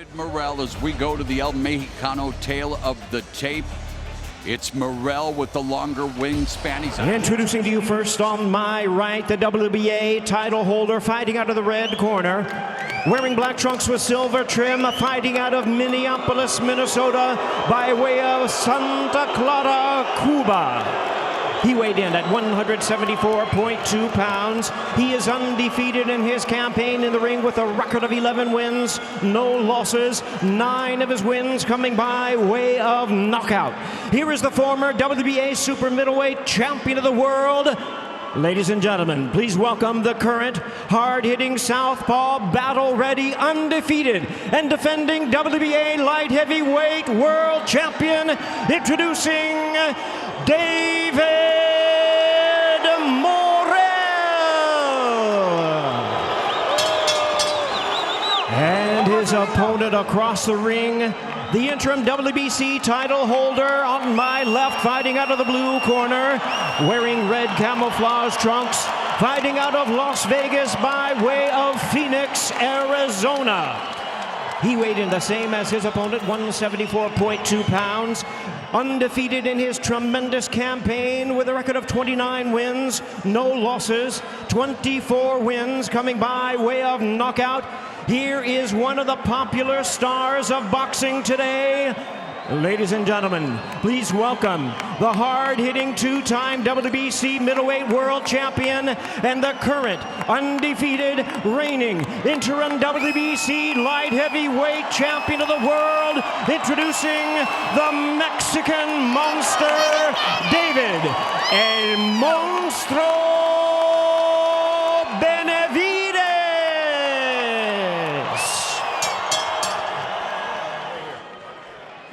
David Morrell as we go to the El Mexicano tail of the tape. It's Morrell with the longer wingspan. Introducing to you first on my right, the WBA title holder fighting out of the red corner. Wearing black trunks with silver trim, fighting out of Minneapolis, Minnesota by way of Santa Clara, Cuba. He weighed in at 174.2 pounds. He is undefeated in his campaign in the ring with a record of 11 wins, no losses, 9 of his wins coming by way of knockout. Here is the former WBA super middleweight champion of the world. Ladies and gentlemen, please welcome the current hard-hitting southpaw, battle-ready, undefeated, and defending WBA light heavyweight world champion, introducing David Morrell. And his opponent across the ring, the interim WBC title holder on my left, fighting out of the blue corner, wearing red camouflage trunks, fighting out of Las Vegas by way of Phoenix, Arizona. He weighed in the same as his opponent, 174.2 pounds. Undefeated in his tremendous campaign with a record of 29 wins, no losses, 24 wins coming by way of knockout. Here is one of the popular stars of boxing today. Ladies and gentlemen, please welcome the hard-hitting two-time WBC middleweight world champion and the current undefeated reigning interim WBC light heavyweight champion of the world, introducing the Mexican monster, David El Monstruo Benavidez.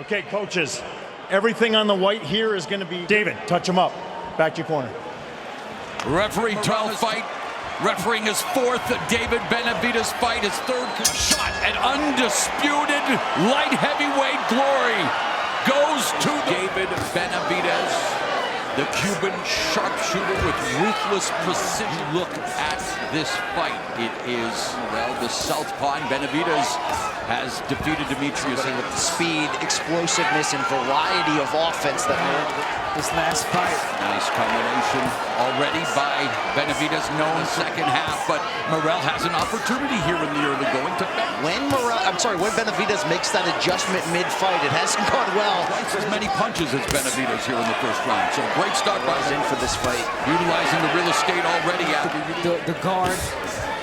Okay, coaches, everything on the white here is going to be... David, touch him up. Back to your corner. Referee 12 fight. Refereeing his fourth David Benavidez fight, his third shot at undisputed light heavyweight glory goes to David Benavidez, the Cuban sharpshooter with ruthless precision. Look at this fight. It is, well, the southpaw, and Benavidez has defeated Demetrius. With the speed, explosiveness, and variety of offense that this last fight. Nice combination already by Benavidez, known second half, but Morrell has an opportunity here in the early going to when Benavidez makes that adjustment mid-fight, it hasn't gone well. Twice as many punches as Benavidez here in the first round. So great start by him in for this fight. Utilizing the real estate already after the guard,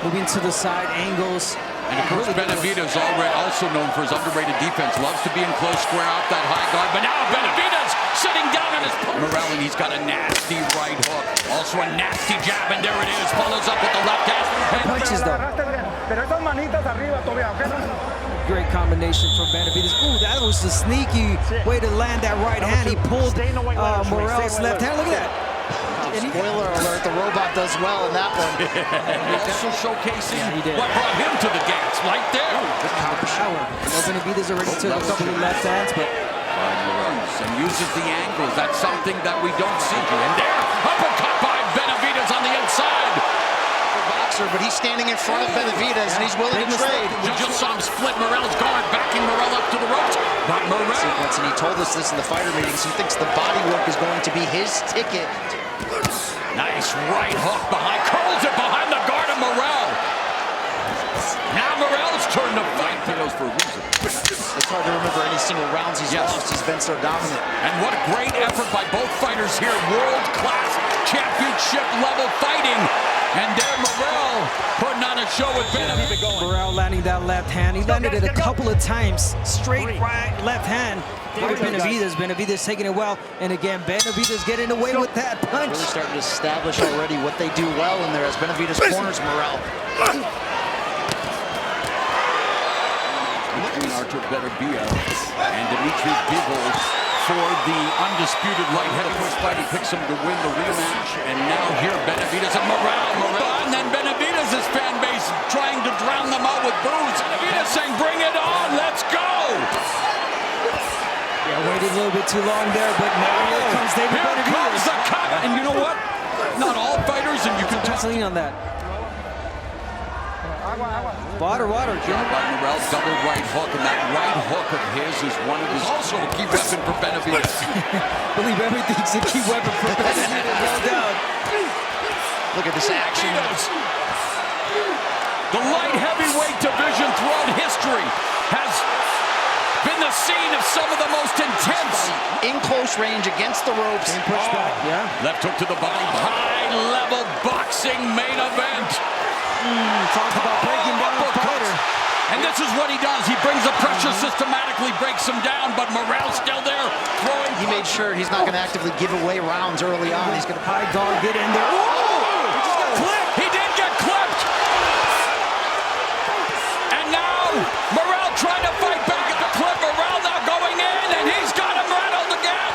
moving to the side, angles. And of course, Benavidez, also known for his underrated defense, loves to be in close, square out that high guard. But now Benavidez sitting down on his Morrell, and he's got a nasty right hook. Also a nasty jab, and there it is. Follows up with the left hand. Punches though. Great combination from Benavidez. Ooh, that was a sneaky way to land that right hand. He pulled Morrell's left hand. Look at that. Spoiler alert, the robot does well in that one. Also showcasing what brought him to the dance right there. The power. Benavidez already took a couple of left hands, but and uses the angles. That's something that we don't see. And there, uppercut by Benavidez on the inside. Boxer, but he's standing in front of Benavidez, and he's willing to trade. We just saw him split Morrell's guard, backing Morrell up to the ropes. But Morrell, and he told us this in the fighter meetings. He thinks the body work is going to be his ticket. Nice right hook behind, curls it behind the guard of Morrell. Now Morrell's turn to fight. He knows for a reason. It's hard to remember any single rounds he's lost. He's been so dominant. And what a great effort by both fighters here. World-class championship-level fighting. And there Morrell putting on a show with Benavidez. Morrell landing that left hand. He landed it a couple of times. Straight right, left hand. Benavidez taking it well. And again, Benavidez getting away with that punch. Really starting to establish already what they do well in there as Benavidez corners Morrell. Between Artur Beterbiev and Dimitri Bivol for the undisputed light heavyweight fight. He picks him to win the rematch. And now here Benavidez and Morrell. And then Benavidez's fan base trying to drown them out with boos. Benavidez saying, bring it on, let's go! Yeah, waited a little bit too long there, but now here comes David Benavidez. Here comes the cut! And you know what? Not all fighters, and you can tell on that. Water. Job by Morrell, double right hook, and that right hook of his is one of his also a key weapon for Benavidez. Believe everything's a key weapon for Benavidez, no doubt. Look at this action. The light heavyweight division throughout history has been the scene of some of the most intense. In close range against the ropes. Left hook to the body. High-level boxing main event. Talk about breaking down a fighter. And this is what he does. He brings the pressure systematically, breaks him down, but Morrell's still there throwing. He made sure he's not going to actively give away rounds early on. He's going to High guard, get in there. Oh! He just got clipped. He did get clipped. And now Morrell trying to fight back at the clip. Morrell now going in, and he's got him rattled again.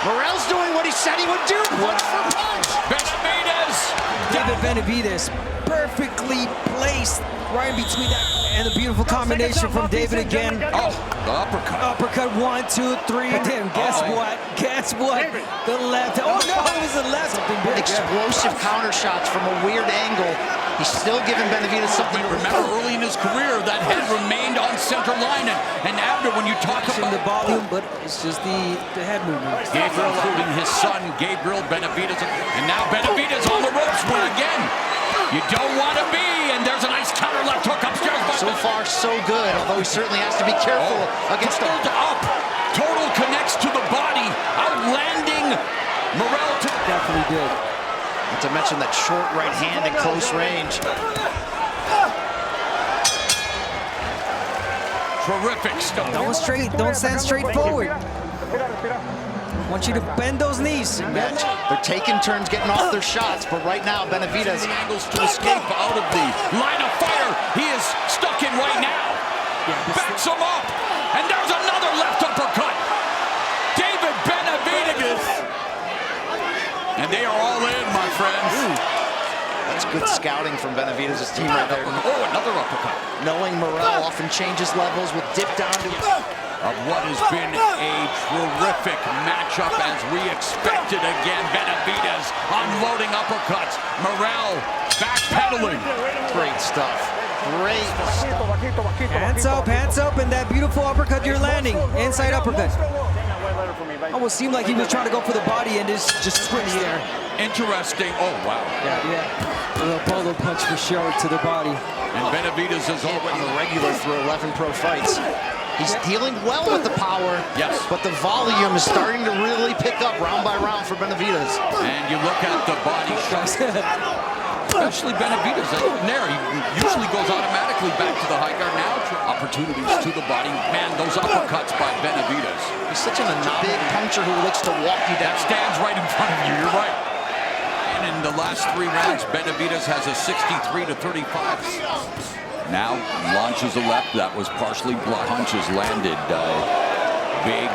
Morrell's doing what he said he would do. Punch for punch. Benavidez. David Benavidez, perfectly placed right in between that, and a beautiful combination from David again. Oh, the uppercut. Uppercut, 1, 2, 3. Damn, guess what? Guess what? The left. Oh no, it was the left. Explosive counter shots from a weird angle. He's still giving Benavidez something. Remember, early in his career, that head remained on center line, and after, when you talk about the volume, but it's just the head movement. Gabriel, including his son, Gabriel Benavidez, and now Benavidez on the ropes again. You don't want to be, and there's a nice counter left hook upstairs. So far, so good, although he certainly has to be careful against the... Up. Total connects to the body, outlanding Morrell. Definitely did. Not to mention that short right hand in close range. Terrific stuff. Don't stand straight forward. I want you to bend those knees. They're taking turns getting off their shots, but right now, Benavidez... The angles to escape out of the line of fire. He is stuck in right now. Backs him up, and there's another left uppercut. David Benavidez. And they are all in, my friends. That's good scouting from Benavidez' team right there. Oh, another uppercut. Knowing Morrell often changes levels, will dip down to... Of what has been a terrific matchup as we expected again. Benavidez unloading uppercuts. Morrell backpedaling. Great stuff. Great stuff. Hands up, and that beautiful uppercut you're landing. Inside uppercut. Almost seemed like he was trying to go for the body and just squished there. Interesting. Oh, wow. Yeah. A little polo punch for sure to the body. And Benavidez is already on the regular through 11 pro fights. He's dealing well with the power, yes, but the volume is starting to really pick up round by round for Benavidez. And you look at the body shots, especially Benavidez. There, he usually goes automatically back to the high guard. Now, opportunities to the body. Man, those uppercuts by Benavidez. He's such an big puncher who looks to walk you down. That stands right in front of you. You're right. And in the last 3 rounds, Benavidez has a 63-35. Now launches a left. That was partially blocked. Punches landed. Big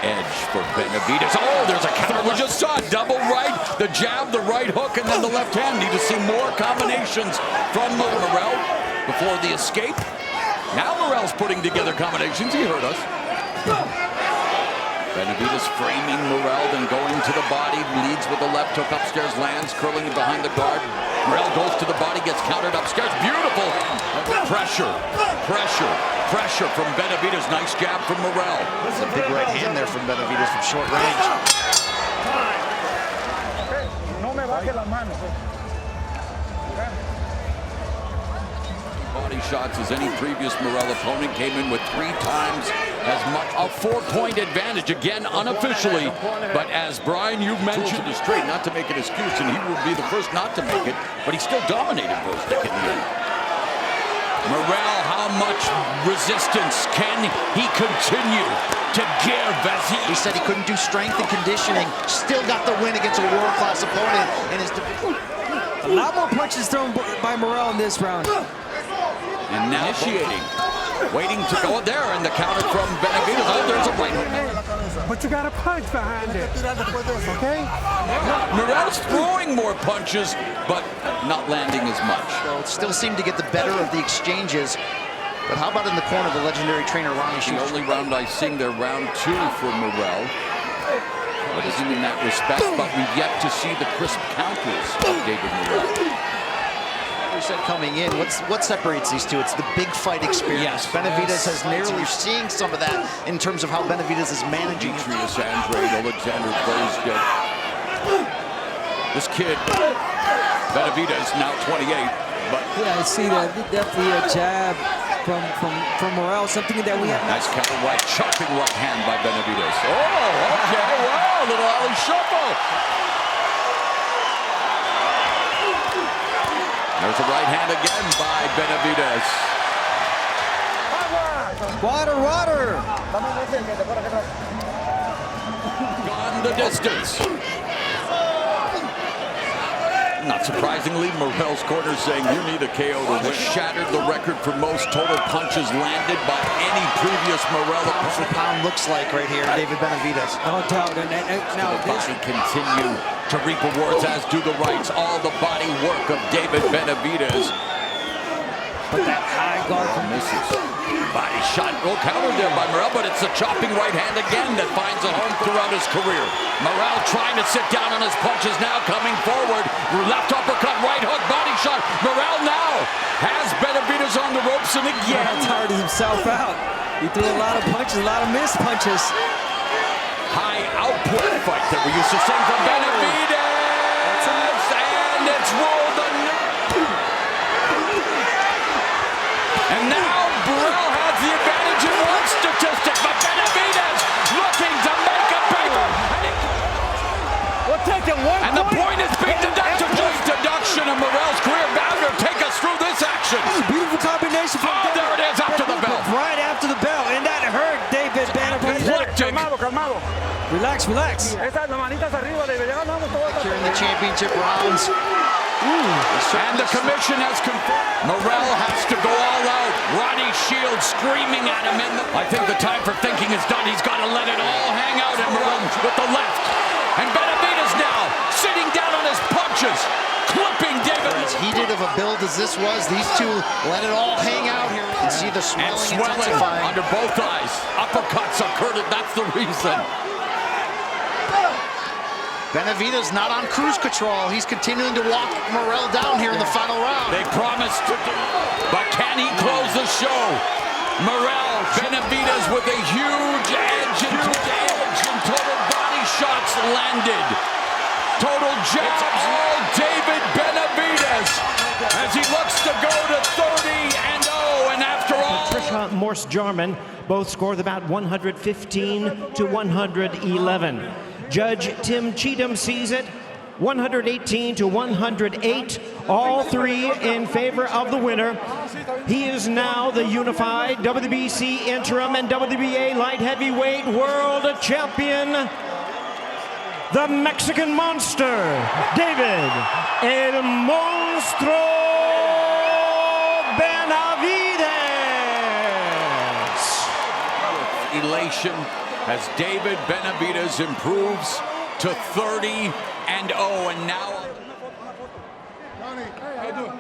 edge for Benavidez. Oh, there's a counter. We just saw it. Double right, the jab, the right hook, and then the left hand. Need to see more combinations from Morrell before the escape. Now Morrell's putting together combinations. He heard us. Benavidez framing Morrell, then going to the body, leads with the left hook upstairs, lands, curling behind the guard. Morrell goes to the body, gets countered upstairs. Beautiful. Pressure from Benavidez. Nice jab from Morrell. That's a big right hand there from Benavidez from short range. Body shots as any previous Morrell opponent. Came in with 3 times as much. A 4-point advantage, again unofficially. But as Brian, you've mentioned, the straight, not to make an excuse, and he will be the first not to make it, but he still dominated Bozdik in the end. Morrell, how much resistance can he continue to give as he said he couldn't do strength and conditioning, still got the win against a world-class opponent in his division. A lot more punches thrown by Morrell in this round. And now initiating, waiting to go there, and the counter from Benavidez. Oh, there's a right hook. But you got a punch behind it, okay? Morrell's throwing more punches, but not landing as much. Well, it still seemed to get the better of the exchanges. But how about in the corner, the legendary trainer, Ronnie The only round I sing there, round 2 for Morrell. What is in that respect, but we've yet to see the crisp counters of David Morrell. We said coming in, what separates these two? It's the big fight experience. Yes. Benavidez has nearly, you're seeing some of that in terms of how Benavidez is managing. Demetrius Andrade, Alexander Blazgett. This kid, Benavidez, now 28. But Yeah, I see that. Definitely a jab from Morrell, something that we have nice counter right, chopping right hand by Benavidez. Oh, okay, wow, little alley shuffle. There's a right hand again by Benavidez. Water. Gone the distance. Not surprisingly, Morrell's corner saying you need a KO to win. Shattered the record for most total punches landed by any previous Morrell opponent. Pound looks like right here, David Benavidez. No doubt. And now The body continue to reap rewards, as do the rights. All the body work of David Benavidez. but that high guard from Misses. Body shot. Well, countered there by Morrell, but it's a chopping right hand again that finds a home throughout his career. Morrell trying to sit down on his punches now, coming forward. Left uppercut, right hook, body shot. Morrell now has Benavidez on the ropes, and again tired himself out. He threw a lot of punches, a lot of missed punches. high output fight that we used to see from Benavidez, and it's rolled under. And now Morrell has the advantage in one statistic, but Benavidez looking to make a paper. And the point is being deducted. Just deduction of Morrell's career. Bounder, take us through this action. Beautiful combination from Oh, there it is, after the bell. Right after the bell, and that hurt David Benavidez. Deflecting. Calmado. Relax. Estas manitas arriba, David. Ya ganamos todo. Here in the championship rounds. And the commission has confirmed. Morrell has to go all out. Ronnie Shields screaming at him. I think the time for thinking is done. He's got to let it all hang out and run with the left. And Benavidez now sitting down on his punches, clipping David. As heated of a build as this was, these two let it all hang out here. You can see the And swelling swelling intensifying. under both eyes. Uppercuts occurred. That's the reason. Benavidez not on cruise control. He's continuing to walk Morrell down here in the final round. They promised to do, but can he close the show? Morrell, Benavidez with a huge edge and total body shots landed. Total jabs, all David Benavidez as he looks to go to 30-0, and after all. Trisha Morse-Jarman both scored about 115 to 111. Judge Tim Cheatham sees it 118 to 108, all three in favor of the winner. He is now the unified WBC interim and WBA light heavyweight world champion, the Mexican monster, David El Monstro Benavidez. Elation as David Benavidez improves to 30-0, and now. Hey, how you doing?